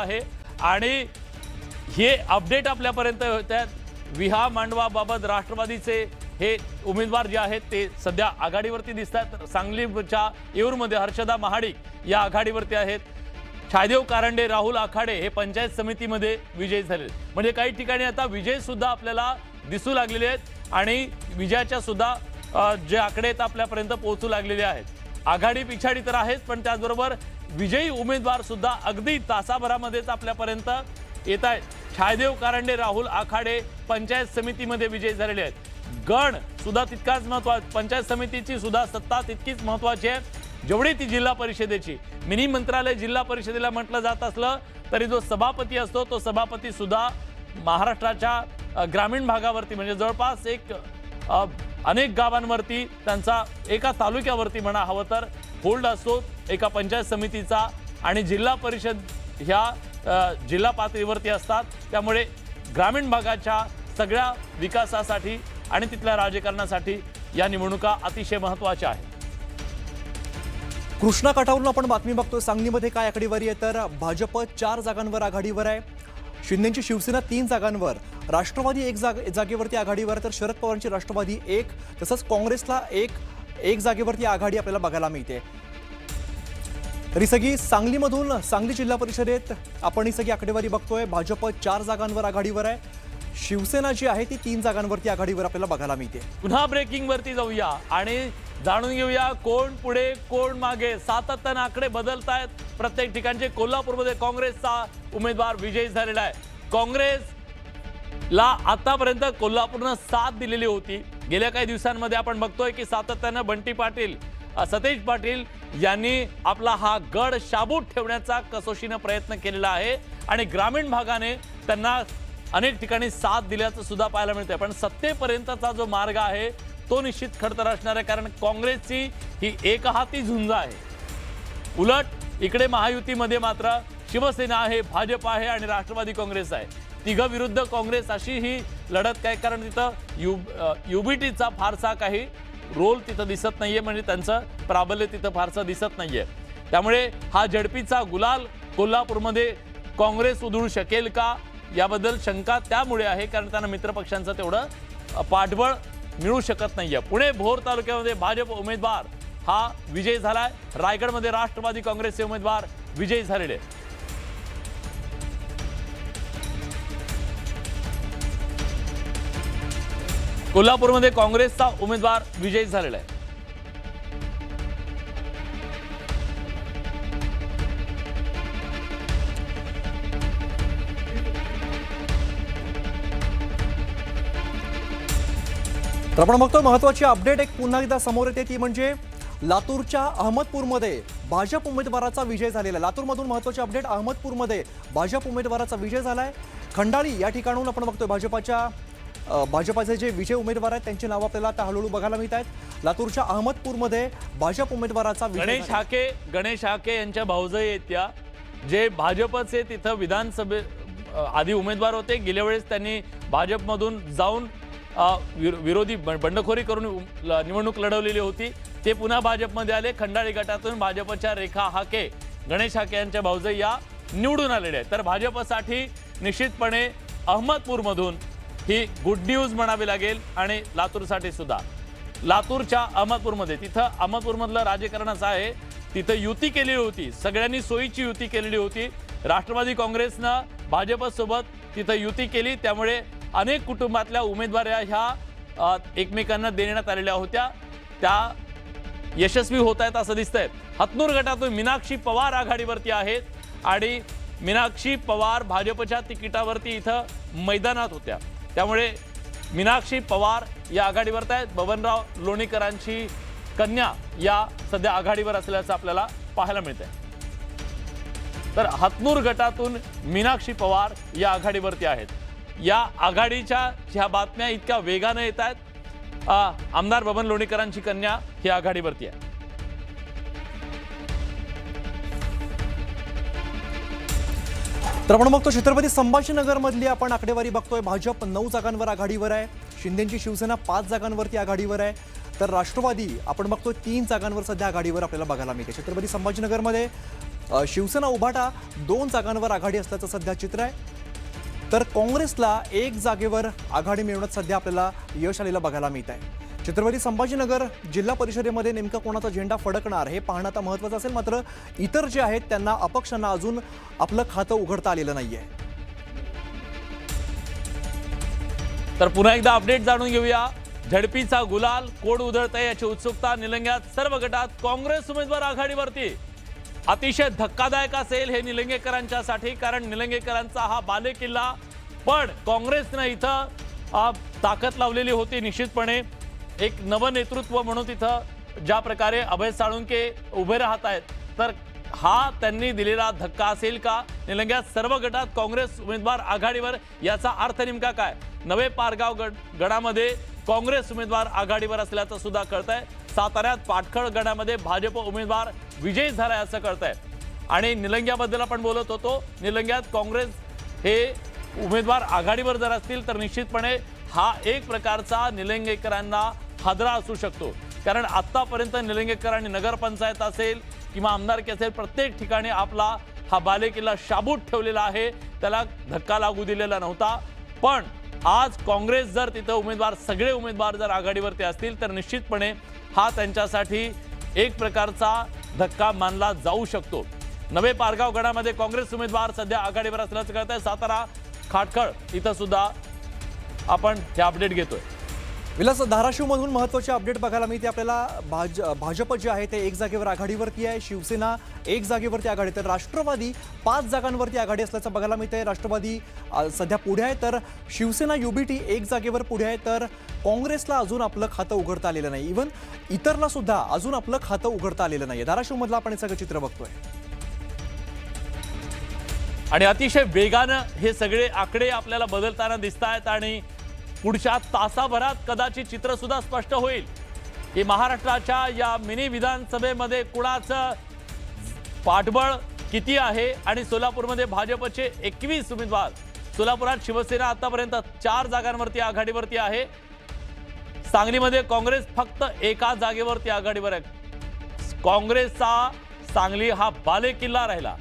आहे आणि हे अपडेट आपल्यापर्यंत होत आहेत. विहा मांडवाबाबत राष्ट्रवादीचे हे उमेदवार जे आहेत ते सध्या आघाडीवरती दिसतात. सांगलीच्या येऊरमध्ये हर्षदा महाडिक या आघाडीवरती आहेत. छायदेव कारंडे, राहुल आखाडे हे पंचायत समितीमध्ये विजयी झाले. म्हणजे काही ठिकाणी आता विजय सुद्धा आपल्याला दिसू लागलेले आहेत आणि विजयाच्या सुद्धा जे आकडे आहेत आपल्यापर्यंत पोहोचू लागलेले आहेत. आघाडी पिछाडी तर आहेच, पण त्याचबरोबर विजयी उमेदवार सुद्धा अगदी तासाभरामध्येच आपल्यापर्यंत येत आहेत. छायदेव कारंडे, राहुल आखाडे पंचायत समितीमध्ये विजयी झालेले आहेत. गण सुद्धा तितकाच महत्त्वाचा, पंचायत समितीची सुद्धा सत्ता तितकीच महत्त्वाची आहे जेवढी ती जिल्हा परिषदेची. मिनी मंत्रालय जिल्हा परिषदेला म्हटलं जात असलं तरी जो सभापती असतो तो सभापती सुद्धा महाराष्ट्राच्या ग्रामीण भागावरती म्हणजे जवळपास अनेक गावांवरती त्यांचा एका तालुक्यावरती म्हणा हवं तर होल्ड असतो एका पंचायत समितीचा आणि जिल्हा परिषद ह्या जिल्हा पातळीवरती असतात. त्यामुळे ग्रामीण भागाच्या सगळ्या विकासासाठी आणि तिथल्या राजकारणासाठी या निवडणुका अतिशय महत्त्वाच्या आहेत. कृष्णा काठावरून आपण बातमी बघतोय. सांगलीमध्ये काय आकडेवारी आहे तर भाजप 4 जागांवर आघाडीवर आहे. शिंदेची शिवसेना 3 जागांवर, राष्ट्रवादी 1 जागेवरती आघाडीवर आहे तर शरद पवारांची राष्ट्रवादी 1, तसंच काँग्रेसला 1 जागेवरती आघाडी आपल्याला बघायला मिळते. तरी सगळी सांगलीमधून सांगली जिल्हा परिषदेत आपण ही सगळी आकडेवारी बघतोय. भाजप 4 जागांवर आघाडीवर आहे. शिवसेना जी आहे ती 3 जागांवरती आघाडीवर आपल्याला बघायला मिळते. पुन्हा ब्रेकिंग वरती जाऊया आणि जाणून घेऊया कोण पुढे कोण मागे. सातत्याने आकडे बदलत आहेत प्रत्येक ठिकाणचे. कोल्हापूरमध्ये काँग्रेसचा उमेदवार विजयी झालेला आहे. काँग्रेसला आतापर्यंत कोल्हापूरनं साथ दिलेली होती. गेल्या काही दिवसांमध्ये आपण बघतोय की सातत्यानं बंटी पाटील, सतेज पाटील यांनी आपला हा गड शाबूत ठेवण्याचा कसोशीने प्रयत्न केलेला आहे आणि ग्रामीण भागाने त्यांना अनेक ठिकाणी साथ दिल्याचं सुद्धा पाहायला मिळतंय. पण सत्तेपर्यंतचा जो मार्ग आहे तो निश्चित खडतर असणार आहे कारण काँग्रेसची ही एकहाती झुंज आहे. उलट इकडे महायुतीमध्ये मात्र शिवसेना आहे, भाजप आहे आणि राष्ट्रवादी काँग्रेस आहे. तिघं विरुद्ध काँग्रेस अशी ही लढत काय कारण तिथं युबीटीचा फारसा काही रोल तिथं दिसत नाहीये म्हणजे त्यांचं प्राबल्य तिथं फारसं दिसत नाहीये. त्यामुळे हा झडपीचा गुलाल कोल्हापूरमध्ये काँग्रेस उधळू शकेल का याबद्दल शंका त्यामुळे आहे कारण त्यांना मित्रपक्षांचं तेवढं पाठबळ मिळू शकत नाहीये. पुणे भोर तालुक्यामध्ये भाजप उमेदवार हा विजयी झालाय. रायगडमध्ये राष्ट्रवादी काँग्रेसचे उमेदवार विजयी झालेले. कोल्हापूरमध्ये काँग्रेसचा उमेदवार विजयी झालेला आहे. तर आपण बघतो महत्त्वाची अपडेट एक पुन्हा एकदा समोर येते ती म्हणजे लातूरच्या अहमदपूरमध्ये भाजप उमेदवाराचा विजय झालेला आहे. लातूरमधून महत्त्वाची अपडेट, अहमदपूरमध्ये भाजप उमेदवाराचा विजय झालाय. खंडाळी या ठिकाणून आपण बघतोय भाजपाचे जे विजय उमेदवार आहेत त्यांची नावं आपल्याला आता हळूहळू बघायला मिळत आहेत. लातूरच्या अहमदपूरमध्ये भाजप उमेदवाराचा गणेश हाके यांच्या भाऊजाई आहेत त्या जे भाजपचे तिथं विधानसभे आधी उमेदवार होते. गेल्या वेळेस त्यांनी भाजपमधून जाऊन विरोधी बंडखोरी करून निवडणूक लढवलेली होती. ते पुन्हा भाजपमध्ये आले. खंडाळी गटातून भाजपच्या रेखा हाके, गणेश हाके यांच्या भाऊजाई या निवडून आलेल्या आहेत. तर भाजपसाठी निश्चितपणे अहमदपूरमधून ही गुड न्यूज म्हणावी लागेल आणि लातूरसाठी सुद्धा. लातूरच्या अहमदपूरमध्ये तिथं अहमदपूरमधलं राजकारण असं आहे तिथं युती केलेली होती, सगळ्यांनी सोयीची युती केलेली होती. राष्ट्रवादी काँग्रेसनं भाजपसोबत तिथं युती केली त्यामुळे अनेक कुटुंबातल्या उमेदवाऱ्या ह्या एकमेकांना देण्यात आलेल्या होत्या त्या यशस्वी होत आहेत असं दिसतंय. हतनूर गटातून मीनाक्षी पवार आघाडीवरती आहेत आणि मीनाक्षी पवार भाजपच्या तिकिटावरती इथं मैदानात होत्या त्यामुळे मीनाक्षी पवार या आघाडीवर आहेत. बबनराव लोणीकरांची कन्या या सध्या आघाडीवर असल्याचं आपल्याला पाहायला मिळतंय. तर हतनूर गटातून मीनाक्षी पवार या आघाडीवरती आहेत. या आघाडीच्या ह्या बातम्या इतक्या वेगाने येत आहेत. आमदार बबन लोणीकरांची कन्या ही आघाडीवरती आहे. तर आपण बघतो छत्रपती संभाजीनगर मधली आपण आकडेवारी बघतोय. भाजप 9 जागांवर आघाडीवर आहे. शिंदेची शिवसेना 5 जागांवरती आघाडीवर आहे. तर राष्ट्रवादी आपण बघतोय 3 जागांवर सध्या आघाडीवर आपल्याला बघायला मिळते. छत्रपती संभाजीनगरमध्ये शिवसेना उभाटा 2 जागांवर आघाडी असल्याचं सध्या चित्र आहे, तर काँग्रेसला 1 जागेवर आघाडी मिळवण्यात सध्या आपल्याला यश आलेलं बघायला मिळत आहे. छत्रपती संभाजीनगर जिल्हा परिषदेमध्ये नेमका कोणाचा झेंडा फडकणार हे पाहणं आता महत्त्वाचं असेल. मात्र इतर जे आहेत त्यांना अपक्षांना अजून आपलं खातं उघडता आलेलं नाहीये. तर पुन्हा एकदा अपडेट जाणून घेऊया. झडपीचा गुलाल कोण उधळतंय याची उत्सुकता. निलंग्यात सर्व गटात काँग्रेस उमेदवार आघाडीवरती. अतिशय धक्कादायक असेल हे निलंगेकरांच्यासाठी, कारण निलंगेकरांचा हा बालेकिल्ला, पण काँग्रेसनं इथं ताकद लावलेली होती. निश्चितपणे एक नवनेतृत्व म्हणून तिथं ज्या प्रकारे अभय साळुंके उभे राहत आहेत, तर हा त्यांनी दिलेला धक्का असेल का? निलंग्यात सर्व गटात काँग्रेस उमेदवार आघाडीवर, याचा अर्थ नेमका काय? नवे पारगाव गडामध्ये काँग्रेस उमेदवार आघाडीवर असल्याचं सुद्धा कळतंय. साताऱ्यात पाटखळ गडामध्ये भाजप उमेदवार विजयी झालाय असं कळतंय. आणि निलंग्याबद्दल आपण बोलत होतो. निलंग्यात काँग्रेस हे उमेदवार आघाडीवर जर असतील तर निश्चितपणे हा एक प्रकारचा निलंगेकरांना हादरा असू शकतो. कारण आतापर्यंत निलंगेकरांनी नगरपंचायत असेल किंवा आमदारकी असेल, प्रत्येक ठिकाणी आपला हा बालेकिल्ला शाबूत ठेवलेला आहे, त्याला धक्का लागू दिलेला नव्हता. पण आज काँग्रेस जर तिथं उमेदवार, सगळे उमेदवार जर आघाडीवरती असतील तर निश्चितपणे हा त्यांच्यासाठी एक प्रकारचा धक्का मानला जाऊ शकतो. नवे पारगाव गडामध्ये काँग्रेस उमेदवार सध्या आघाडीवर असल्याचं कळतंय. सातारा खाटखळ इथं सुद्धा आपण हे अपडेट घेतोय. विलास, धाराशिवमधून महत्त्वाचे अपडेट बघायला मिळते आपल्याला. भाजप जे आहे ते 1 जागेवर आघाडीवरती आहे, शिवसेना 1 जागेवरती आघाडी, तर राष्ट्रवादी 5 जागांवरती आघाडी असल्याचं बघायला मिळतंय. राष्ट्रवादी सध्या पुढे आहे, तर शिवसेना युबीटी 1 जागेवर पुढे आहे. तर काँग्रेसला अजून आपलं खातं उघडता आलेलं नाही. इव्हन इतरला सुद्धा अजून आपलं खातं उघडता आलेलं नाही. धाराशिवमधलं आपण हे सगळं चित्र बघतोय आणि अतिशय वेगानं हे सगळे आकडे आपल्याला बदलताना दिसत आहेत. आणि पुढच्या तासाभरात कदाचित चित्र सुद्धा स्पष्ट होईल की महाराष्ट्राच्या या मिनी विधानसभेमध्ये कुणाचं पाठबळ किती आहे. आणि सोलापूरमध्ये भाजपचे 21 उमेदवार, सोलापुरात शिवसेना आतापर्यंत 4 जागांवरती आघाडीवरती आहे. सांगलीमध्ये काँग्रेस फक्त 1 जागेवरती आघाडीवर आहे. काँग्रेसचा सांगली हा बालेकिल्ला राहिला.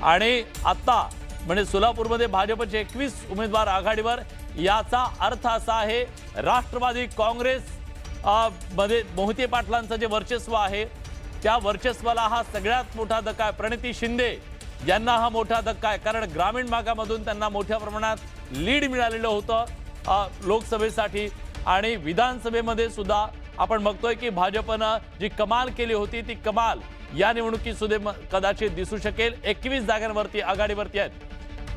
आणि आता म्हणजे सोलापूरमध्ये भाजपचे 21 उमेदवार आघाडीवर. याचा अर्थ असा आहे, राष्ट्रवादी काँग्रेस मध्ये मोहिते पाटलांचं जे वर्चस्व आहे त्या वर्चस्वाला हा सगळ्यात मोठा धक्का आहे. प्रणिती शिंदे यांना हा मोठा धक्का आहे, कारण ग्रामीण भागामधून त्यांना मोठ्या प्रमाणात लीड मिळालेलं होतं लोकसभेसाठी. आणि विधानसभेमध्ये सुद्धा आपण बघतोय की भाजपनं जी कमाल केली होती ती कमाल या निवडणुकीत सुद्धा कदाचित दिसू शकेल. 21 जागांवरती आघाडीवरती आहेत.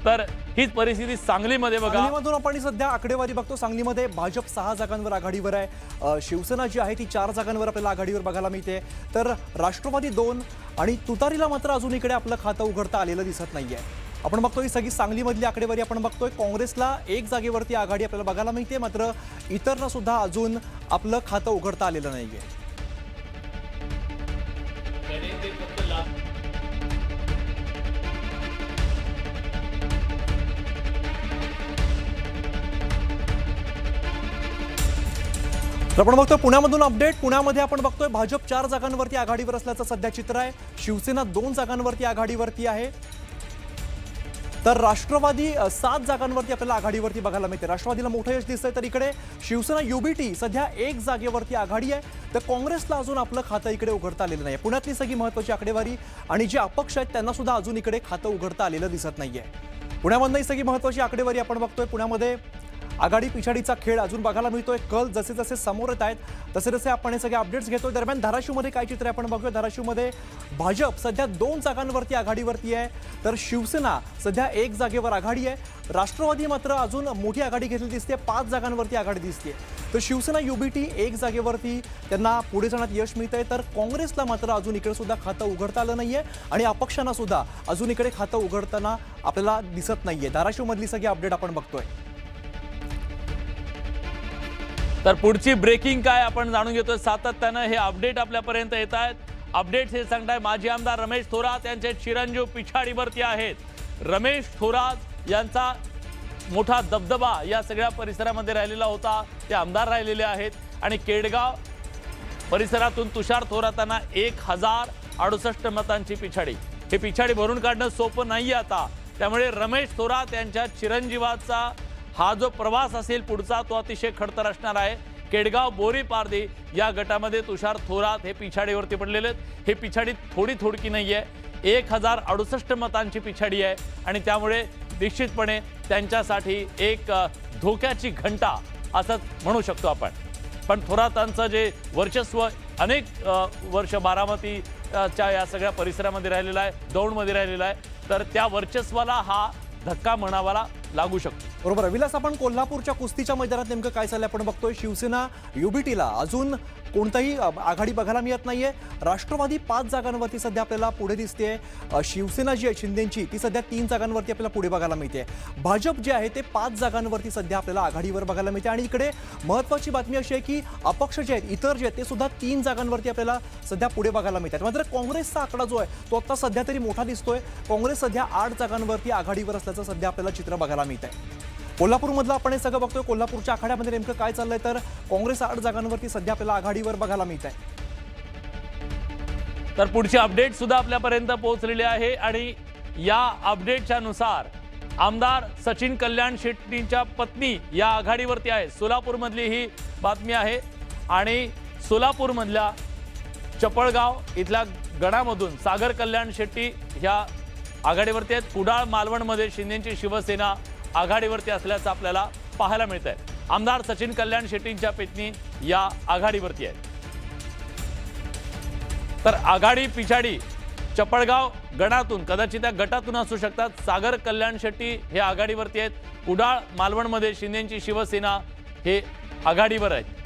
तर हीच परिस्थिती सांगलीमध्ये बघा. सांगलीमधून आपण सध्या आकडेवारी बघतो. सांगलीमध्ये भाजप 6 जागांवर आघाडीवर आहे. शिवसेना जी आहे ती 4 जागांवर आपल्याला आघाडीवर बघायला मिळते. तर राष्ट्रवादी 2 आणि तुतारीला मात्र अजून इकडे आपलं खातं उघडता आलेलं दिसत नाहीये. आपण बघतोय सगळी सांगलीमधली आकडेवारी आपण बघतोय. काँग्रेसला 1 जागेवरती आघाडी आपल्याला बघायला मिळते, मात्र इतरना सुद्धा अजून आपलं खातं उघडता आलेलं नाहीये. तर आपण बघतोय पुण्यामधून अपडेट. पुण्यामध्ये आपण बघतोय भाजप 4 जागांवरती आघाडीवर असल्याचं सध्या चित्र आहे. शिवसेना 2 जागांवरती आघाडीवरती आहे. तर राष्ट्रवादी 7 जागांवरती आपल्याला आघाडीवरती बघायला मिळते. राष्ट्रवादीला मोठं यश दिसतंय. तर इकडे शिवसेना युबीटी सध्या 1 जागेवरती आघाडी आहे. तर काँग्रेसला अजून आपलं खातं इकडे उघडता आलेलं नाही. पुण्यातली सगळी महत्त्वाची आकडेवारी. आणि जे अपक्ष आहेत त्यांना सुद्धा अजून इकडे खातं उघडता आलेलं दिसत नाहीये. पुण्यामधनं ही सगळी महत्त्वाची आकडेवारी आपण बघतोय. पुण्यामध्ये आघाडी पिछाडीचा खेळ अजून बघायला मिळतोय. कल जसे जसे समोर येत आहेत तसे तसे आपण हे सगळे अपडेट्स घेतोय. दरम्यान धाराशिवमध्ये काय चित्र आहे आपण बघूया. धाराशिवमध्ये भाजप सध्या 2 जागांवरती आघाडीवरती आहे. तर शिवसेना सध्या 1 जागेवर आघाडी आहे. राष्ट्रवादी मात्र अजून मोठी आघाडी घेतलेली दिसते. 5 जागांवरती आघाडी दिसते. तर शिवसेना युबीटी 1 जागेवरती त्यांना पुढे जाण्यात यश मिळतंय. तर काँग्रेसला मात्र अजून इकडे सुद्धा खातं उघडता आलं नाहीये आणि अपक्षांना सुद्धा अजून इकडे खातं उघडताना आपल्याला दिसत नाहीये. धाराशिवमधली सगळी अपडेट आपण बघतोय. तर पुढची ब्रेकिंग काय आपण जाणून घेतोय. सातत्यानं हे अपडेट आपल्यापर्यंत येत आहेत. अपडेट्स हे सांगताय माजी आमदार रमेश थोरात यांचे चिरंजीव पिछाडीवरती आहेत. रमेश थोरात यांचा मोठा दबदबा या सगळ्या परिसरामध्ये राहिलेला होता. ते आमदार राहिलेले आहेत. आणि केडगाव परिसरातून तुषार थोरातांना 1068 मतांची पिछाडी. हे पिछाडी भरून काढणं सोपं नाहीये आता. त्यामुळे रमेश थोरात यांच्या चिरंजीवाचा हा जो प्रवास असेल पुढचा तो अतिशय खडतर असणार आहे. केडगाव बोरी पारधी या गटामध्ये तुषार थोरात हे पिछाडीवरती पडलेले आहेत. हे पिछाडी थोडी नाहीये, 1068 मतांची पिछाडी आहे आणि त्यामुळे निश्चितपणे त्यांच्यासाठी एक धोक्याची घंटा असंच म्हणू शकतो आपण. पण थोरातांचं जे वर्चस्व अनेक वर्ष बारामतीच्या या सगळ्या परिसरामध्ये राहिलेलं आहे, दौंडमध्ये राहिलेलं आहे, तर त्या वर्चस्वाला हा धक्का म्हणावाला लागू शकतो. बरोबर. विलास, आपण कोल्हापूरच्या कुस्तीच्या मैदानात नेमकं काय चाललंय आपण बघतोय. शिवसेना युबीटीला अजून कोणताही आघाडी बघायला मिळत नाहीये. राष्ट्रवादी 5 जागांवरती सध्या आपल्याला पुढे दिसते. शिवसेना जी आहे शिंदेची ती सध्या 3 जागांवरती आपल्याला पुढे बघायला मिळते. भाजप जे आहे ते 5 जागांवरती सध्या आपल्याला आघाडीवर बघायला मिळते. आणि इकडे महत्त्वाची बातमी अशी आहे की अपक्ष जे आहेत, इतर जे आहेत, ते सुद्धा 3 जागांवरती आपल्याला सध्या पुढे बघायला मिळतात. मात्र काँग्रेसचा आकडा जो आहे तो आता सध्या तरी मोठा दिसतोय. काँग्रेस सध्या 8 जागांवरती आघाडीवर असल्याचं सध्या आपल्याला चित्र बघायला मिळत आहे. कोल्हापूरमधलं आपण हे सगळं बघतोय. कोल्हापूरच्या आखाड्यामध्ये नेमकं काय चाललंय, तर काँग्रेस 8 जागांवरती सध्या आपल्याला आघाडीवर बघायला मिळत आहे. तर पुढची अपडेट सुद्धा आपल्यापर्यंत पोहोचलेली आहे आणि या अपडेटच्या नुसार आमदार सचिन कल्याण शेट्टींच्या पत्नी या आघाडीवरती आहे. सोलापूरमधली ही बातमी आहे आणि सोलापूरमधल्या चपळगाव इथल्या गडामधून सागर कल्याण शेट्टी ह्या आघाडीवरती आहेत. कुडाळ मालवणमध्ये शिंदेची शिवसेना आघाडीवरती असल्याचं आपल्याला पाहायला मिळत आहे. आमदार सचिन कल्याण शेट्टींच्या पत्नी या आघाडीवरती आहेत. तर आघाडी पिछाडी चपळगाव गडातून, कदाचित त्या गटातून असू शकतात. सागर कल्याण शेट्टी हे आघाडीवरती आहेत. कुडाळ मालवणमध्ये शिंदेची शिवसेना हे आघाडीवर आहेत.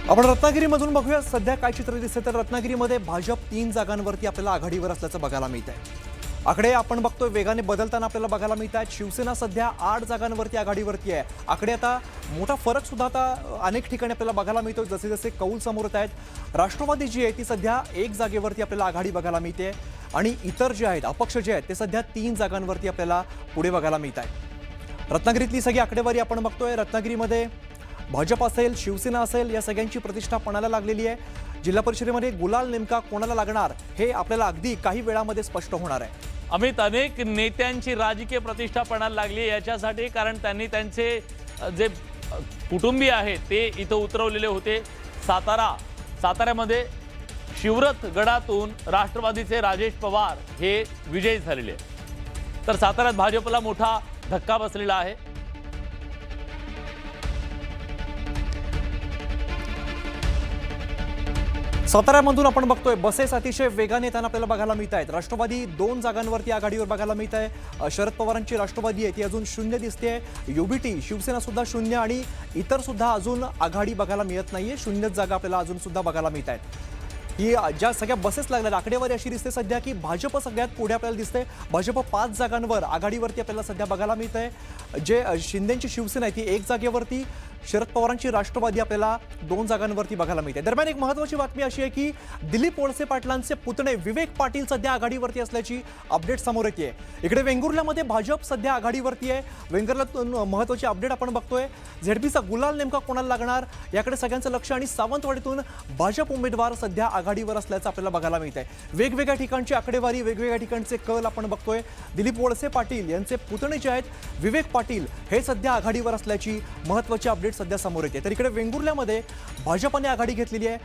आपण रत्नागिरीमधून बघूया सध्या काय चित्र दिसतं. तर रत्नागिरीमध्ये भाजप 3 जागांवरती आपल्याला आघाडीवर असल्याचं बघायला मिळत आहे. आकडे आपण बघतोय वेगाने बदलताना आपल्याला बघायला मिळत आहेत. शिवसेना सध्या 8 जागांवरती आघाडीवरती आहे. आकडे आता मोठा फरक सुद्धा आता अनेक ठिकाणी आपल्याला बघायला मिळतो, जसे जसे कौल समोर येत आहेत. राष्ट्रवादी जी आहे ती सध्या 1 जागेवरती आपल्याला आघाडी बघायला मिळते आणि इतर जे आहेत अपक्ष जे आहेत ते सध्या 3 जागांवरती आपल्याला पुढे बघायला मिळत आहे. रत्नागिरीतली सगळी आकडेवारी आपण बघतोय. रत्नागिरीमध्ये भाजप असेल, शिवसेना असेल, या सगळ्यांची प्रतिष्ठा पणाला लागलेली आहे. जिल्हा परिषदेमध्ये गुलाल नेमका कोणाला लागणार हे आपल्याला अगदी काही वेळामध्ये स्पष्ट होणार आहे. अमित, अनेक नेत्यांची राजकीय प्रतिष्ठा पणाला लागली याच्यासाठी, कारण त्यांनी त्यांचे जे कुटुंबीय आहेत ते इथं उतरवलेले होते. साताऱ्यामध्ये शिवरथ गडातून राष्ट्रवादीचे राजेश पवार हे विजयी झालेले आहेत. तर साताऱ्यात भाजपला मोठा धक्का बसलेला आहे. साताऱ्यामधून आपण बघतोय बसेस अतिशय वेगाने येताना आपल्याला बघायला मिळत आहेत. राष्ट्रवादी 2 जागांवरती आघाडीवर बघायला मिळत आहे. शरद पवारांची राष्ट्रवादी आहे ती अजून 0 दिसते. युबीटी शिवसेना सुद्धा 0 आणि इतर सुद्धा अजून आघाडी बघायला मिळत नाहीये. 0 जागा आपल्याला अजून सुद्धा बघायला मिळत आहेत. ही ज्या सगळ्या बसेस लागल्यात आकडेवारी अशी दिसते सध्या की भाजप सगळ्यात पुढे आपल्याला दिसते. भाजप 5 जागांवर आघाडीवरती आपल्याला सध्या बघायला मिळत आहे. जे शिंदेची शिवसेना आहे ती 1 जागेवरती, शरद पवारांची राष्ट्रवादी आपल्याला 2 जागांवरती बघायला मिळते. दरम्यान एक महत्त्वाची बातमी अशी आहे की दिलीप वळसे पाटलांचे पुतणे विवेक पाटील सध्या आघाडीवरती असल्याची अपडेट समोर येते. इकडे वेंगुर्ल्यामध्ये भाजप सध्या आघाडीवरती आहे. वेंगुर्ल्यातून महत्त्वाची अपडेट आपण बघतोय. झेडपीचा गुलाल नेमका कोणाला लागणार याकडे सगळ्यांचं लक्ष आणि सावंतवाडीतून भाजप उमेदवार सध्या आघाडीवर असल्याचं आपल्याला बघायला मिळत आहे. वेगवेगळ्या ठिकाणची आकडेवारी, वेगवेगळ्या ठिकाणचे कल आपण बघतोय. दिलीप वळसे पाटील यांचे पुतणे जे आहेत विवेक पाटील हे सध्या आघाडीवर असल्याची महत्त्वाची अपडेट सध्या समोर येते. तर इकडे वेंगुर्ल्यामध्ये भाजपाने आघाडी घेतलेली आहे.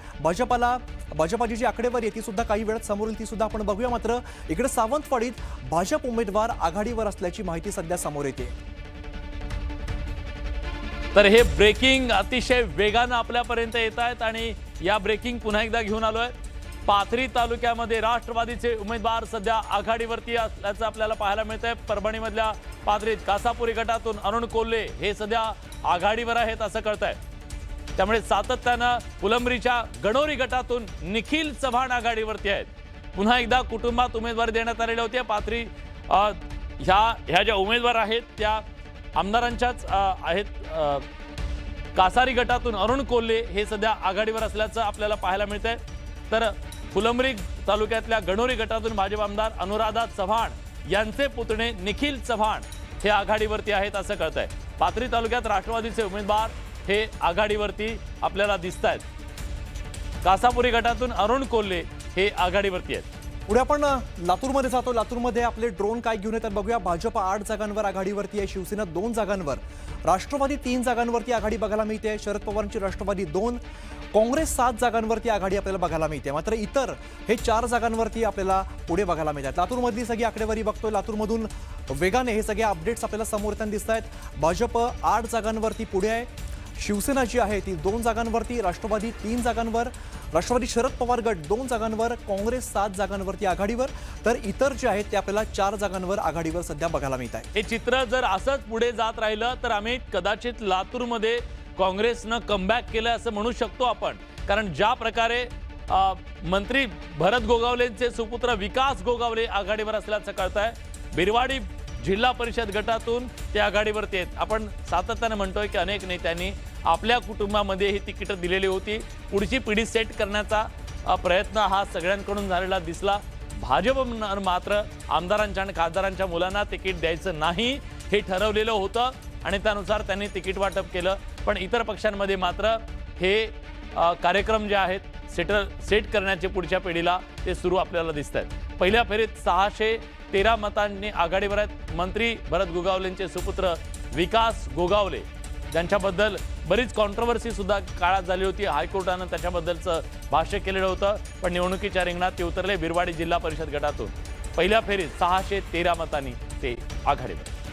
भाजपाची जी आकडेवारी आहे ती सुद्धा काही वेळात समोर येईल, ती सुद्धा आपण बघूया. मात्र इकडे सावंतवाडीत भाजप उमेदवार आघाडीवर असल्याची माहिती सध्या समोर येते. तर हे ब्रेकिंग अतिशय वेगानं आपल्यापर्यंत येत आहेत आणि या ब्रेकिंग पुन्हा एकदा घेऊन आलोय. पाथरी तालुक्यामध्ये राष्ट्रवादीचे उमेदवार सध्या आघाडीवरती असल्याचं आपल्याला पाहायला मिळतंय. परभणीमधल्या पाथरीत कासापुरी गटातून अरुण कोल्हे हे सध्या आघाडीवर आहेत असं कळतंय. त्यामुळे सातत्यानं फुलंब्रीच्या गणोरी गटातून निखिल चव्हाण आघाडीवरती आहेत. पुन्हा एकदा कुटुंबात उमेदवारी देण्यात आलेली होती. पाथरी ह्या ज्या उमेदवार आहेत त्या आमदारांच्याच आहेत. कासारी गटातून अरुण कोल्हे हे सध्या आघाडीवर असल्याचं आपल्याला पाहायला मिळतंय. तर फुलंब्री तालुक्यातल्या गणोरी गटातून भाजप आमदार अनुराधा चव्हाण यांचे पुतणे निखिल चव्हाण हे आघाडीवरती आहेत असं कळतंय. पाथरी तालुक्यात राष्ट्रवादीचे उमेदवार हे आघाडीवरती आपल्याला दिसत आहेत. कासापुरी गटातून अरुण कोल्हे हे आघाडीवरती आहेत. पुढे आपण लातूरमध्ये जातो. लातूरमध्ये आपले ड्रोन काय घेऊन येतात बघूया. भाजप 8 जागांवर आघाडीवरती आहे, शिवसेना 2 जागांवर, राष्ट्रवादी 3 जागांवरती आघाडी बघायला मिळते. शरद पवारांची राष्ट्रवादी 2, काँग्रेस 7 जागांवरती आघाडी आपल्याला बघायला मिळते. मात्र इतर हे 4 जागांवरती आपल्याला पुढे बघायला मिळतात. लातूरमधली सगळी आकडेवारी बघतोय. लातूरमधून वेगाने हे सगळे अपडेट्स आपल्याला समोर येताना दिसत आहेत. भाजप 8 जागांवरती पुढे आहे, शिवसेना जी आहे ती 2 जागांवरती, राष्ट्रवादी 3 जागांवर, राष्ट्रवादी शरद पवार गट 2 जागांवर, काँग्रेस 7 जागांवरती आघाडीवर, तर इतर जे आहेत ते आपल्याला 4 जागांवर आघाडीवर सध्या बघायला मिळत आहे. हे चित्र जर असंच पुढे जात राहिलं तर आम्ही कदाचित लातूरमध्ये काँग्रेसनं कमबॅक केलं असं म्हणू शकतो आपण. कारण ज्या प्रकारे मंत्री भरत गोगावलेंचे सुपुत्र विकास गोगावले आघाडीवर असल्याचं कळतंय. बिरवाडी जिल्हा परिषद गटातून ते आघाडीवरती आहेत. आपण सातत्याने म्हणतोय की अनेक नेत्यांनी आपल्या कुटुंबामध्ये ही तिकीटं दिलेली होती. पुढची पिढी सेट करण्याचा प्रयत्न हा सगळ्यांकडून झालेला दिसला. भाजप मात्र आमदारांच्या आणि खासदारांच्या मुलांना तिकीट द्यायचं नाही हे ठरवलेलं होतं आणि त्यानुसार त्यांनी तिकीट वाटप केलं. पण इतर पक्षांमध्ये मात्र हे कार्यक्रम जे आहेत सेट करण्याचे पुढच्या पिढीला ते सुरू आपल्याला दिसत आहेत. पहिल्या फेरीत 613 मतांनी आघाडीवर आहेत. मंत्री भरत गोगावलेंचे सुपुत्र विकास गोगावले, ज्यांच्याबद्दल बरीच कॉन्ट्रोवर्सी सुद्धा काळात झाली होती. हायकोर्टानं त्याच्याबद्दलचं भाष्य केलेलं होतं. पण निवडणुकीच्या रिंगणात ते उतरले. बिरवाडी जिल्हा परिषद गटातून पहिल्या फेरीत 613 मतांनी ते आघाडीवर.